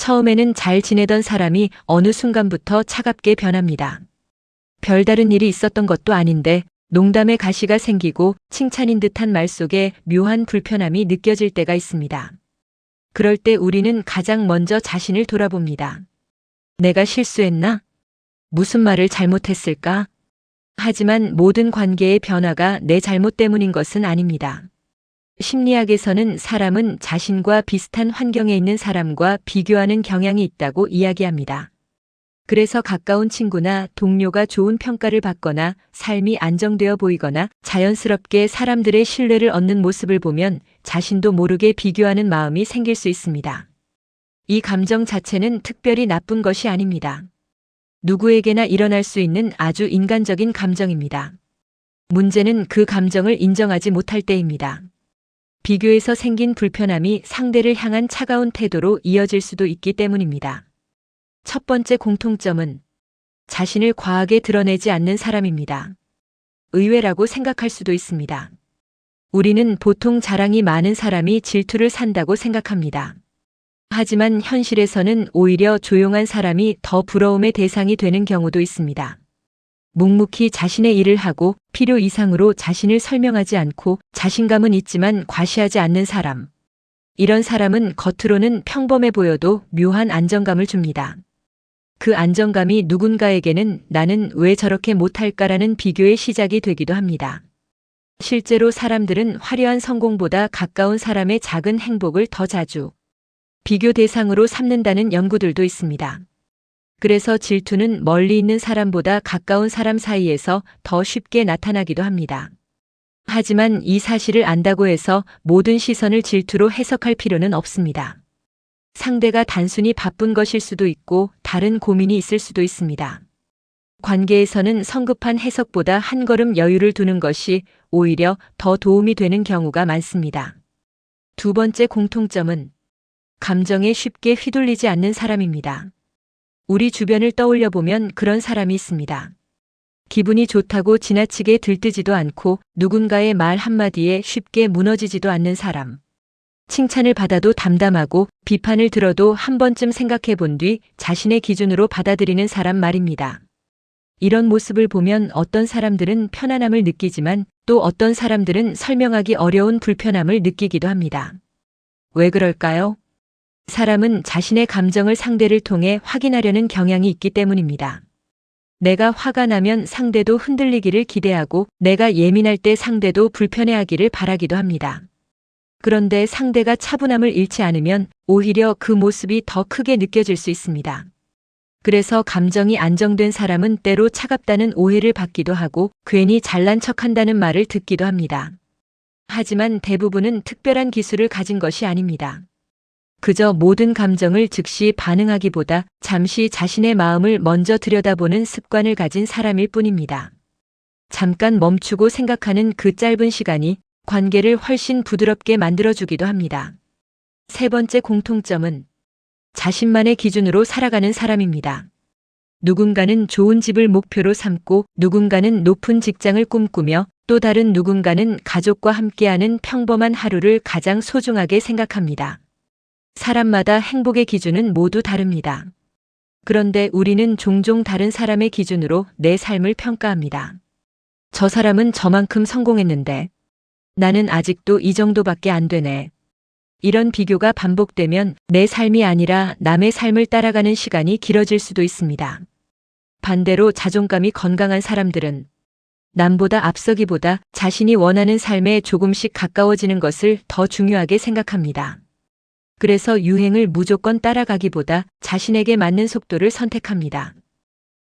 처음에는 잘 지내던 사람이 어느 순간부터 차갑게 변합니다. 별다른 일이 있었던 것도 아닌데 농담의 가시가 생기고 칭찬인 듯한 말 속에 묘한 불편함이 느껴질 때가 있습니다. 그럴 때 우리는 가장 먼저 자신을 돌아봅니다. 내가 실수했나? 무슨 말을 잘못했을까? 하지만 모든 관계의 변화가 내 잘못 때문인 것은 아닙니다. 심리학에서는 사람은 자신과 비슷한 환경에 있는 사람과 비교하는 경향이 있다고 이야기합니다. 그래서 가까운 친구나 동료가 좋은 평가를 받거나 삶이 안정되어 보이거나 자연스럽게 사람들의 신뢰를 얻는 모습을 보면 자신도 모르게 비교하는 마음이 생길 수 있습니다. 이 감정 자체는 특별히 나쁜 것이 아닙니다. 누구에게나 일어날 수 있는 아주 인간적인 감정입니다. 문제는 그 감정을 인정하지 못할 때입니다. 비교에서 생긴 불편함이 상대를 향한 차가운 태도로 이어질 수도 있기 때문입니다. 첫 번째 공통점은 자신을 과하게 드러내지 않는 사람입니다. 의외라고 생각할 수도 있습니다. 우리는 보통 자랑이 많은 사람이 질투를 산다고 생각합니다. 하지만 현실에서는 오히려 조용한 사람이 더 부러움의 대상이 되는 경우도 있습니다. 묵묵히 자신의 일을 하고 필요 이상으로 자신을 설명하지 않고 자신감은 있지만 과시하지 않는 사람. 이런 사람은 겉으로는 평범해 보여도 묘한 안정감을 줍니다. 그 안정감이 누군가에게는 나는 왜 저렇게 못할까라는 비교의 시작이 되기도 합니다. 실제로 사람들은 화려한 성공보다 가까운 사람의 작은 행복을 더 자주 비교 대상으로 삼는다는 연구들도 있습니다. 그래서 질투는 멀리 있는 사람보다 가까운 사람 사이에서 더 쉽게 나타나기도 합니다. 하지만 이 사실을 안다고 해서 모든 시선을 질투로 해석할 필요는 없습니다. 상대가 단순히 바쁜 것일 수도 있고 다른 고민이 있을 수도 있습니다. 관계에서는 성급한 해석보다 한 걸음 여유를 두는 것이 오히려 더 도움이 되는 경우가 많습니다. 두 번째 공통점은 감정에 쉽게 휘둘리지 않는 사람입니다. 우리 주변을 떠올려 보면 그런 사람이 있습니다. 기분이 좋다고 지나치게 들뜨지도 않고 누군가의 말 한마디에 쉽게 무너지지도 않는 사람. 칭찬을 받아도 담담하고 비판을 들어도 한 번쯤 생각해 본 뒤 자신의 기준으로 받아들이는 사람 말입니다. 이런 모습을 보면 어떤 사람들은 편안함을 느끼지만 또 어떤 사람들은 설명하기 어려운 불편함을 느끼기도 합니다. 왜 그럴까요? 사람은 자신의 감정을 상대를 통해 확인하려는 경향이 있기 때문입니다. 내가 화가 나면 상대도 흔들리기를 기대하고 내가 예민할 때 상대도 불편해하기를 바라기도 합니다. 그런데 상대가 차분함을 잃지 않으면 오히려 그 모습이 더 크게 느껴질 수 있습니다. 그래서 감정이 안정된 사람은 때로 차갑다는 오해를 받기도 하고 괜히 잘난 척한다는 말을 듣기도 합니다. 하지만 대부분은 특별한 기술을 가진 것이 아닙니다. 그저 모든 감정을 즉시 반응하기보다 잠시 자신의 마음을 먼저 들여다보는 습관을 가진 사람일 뿐입니다. 잠깐 멈추고 생각하는 그 짧은 시간이 관계를 훨씬 부드럽게 만들어주기도 합니다. 세 번째 공통점은 자신만의 기준으로 살아가는 사람입니다. 누군가는 좋은 집을 목표로 삼고 누군가는 높은 직장을 꿈꾸며 또 다른 누군가는 가족과 함께하는 평범한 하루를 가장 소중하게 생각합니다. 사람마다 행복의 기준은 모두 다릅니다. 그런데 우리는 종종 다른 사람의 기준으로 내 삶을 평가합니다. 저 사람은 저만큼 성공했는데 나는 아직도 이 정도밖에 안 되네. 이런 비교가 반복되면 내 삶이 아니라 남의 삶을 따라가는 시간이 길어질 수도 있습니다. 반대로 자존감이 건강한 사람들은 남보다 앞서기보다 자신이 원하는 삶에 조금씩 가까워지는 것을 더 중요하게 생각합니다. 그래서 유행을 무조건 따라가기보다 자신에게 맞는 속도를 선택합니다.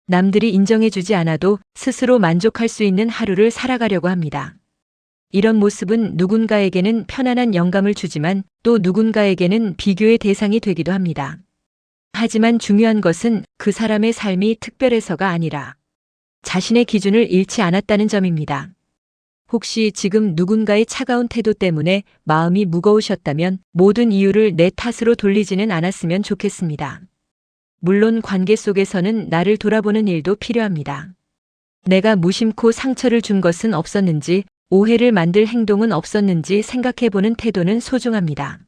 남들이 인정해주지 않아도 스스로 만족할 수 있는 하루를 살아가려고 합니다. 이런 모습은 누군가에게는 편안한 영감을 주지만 또 누군가에게는 비교의 대상이 되기도 합니다. 하지만 중요한 것은 그 사람의 삶이 특별해서가 아니라 자신의 기준을 잃지 않았다는 점입니다. 혹시 지금 누군가의 차가운 태도 때문에 마음이 무거우셨다면 모든 이유를 내 탓으로 돌리지는 않았으면 좋겠습니다. 물론 관계 속에서는 나를 돌아보는 일도 필요합니다. 내가 무심코 상처를 준 것은 없었는지, 오해를 만들 행동은 없었는지 생각해보는 태도는 소중합니다.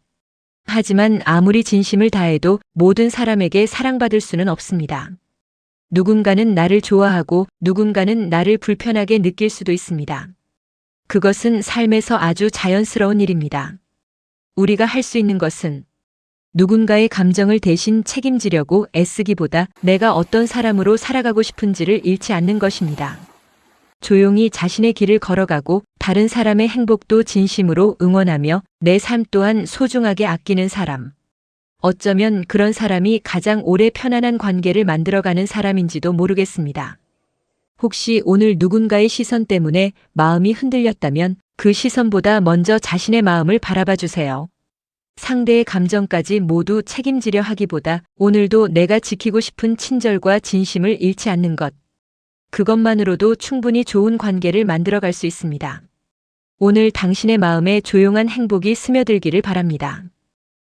하지만 아무리 진심을 다해도 모든 사람에게 사랑받을 수는 없습니다. 누군가는 나를 좋아하고 누군가는 나를 불편하게 느낄 수도 있습니다. 그것은 삶에서 아주 자연스러운 일입니다. 우리가 할 수 있는 것은 누군가의 감정을 대신 책임지려고 애쓰기보다 내가 어떤 사람으로 살아가고 싶은지를 잃지 않는 것입니다. 조용히 자신의 길을 걸어가고 다른 사람의 행복도 진심으로 응원하며 내 삶 또한 소중하게 아끼는 사람. 어쩌면 그런 사람이 가장 오래 편안한 관계를 만들어가는 사람인지도 모르겠습니다. 혹시 오늘 누군가의 시선 때문에 마음이 흔들렸다면 그 시선보다 먼저 자신의 마음을 바라봐 주세요. 상대의 감정까지 모두 책임지려 하기보다 오늘도 내가 지키고 싶은 친절과 진심을 잃지 않는 것. 그것만으로도 충분히 좋은 관계를 만들어갈 수 있습니다. 오늘 당신의 마음에 조용한 행복이 스며들기를 바랍니다.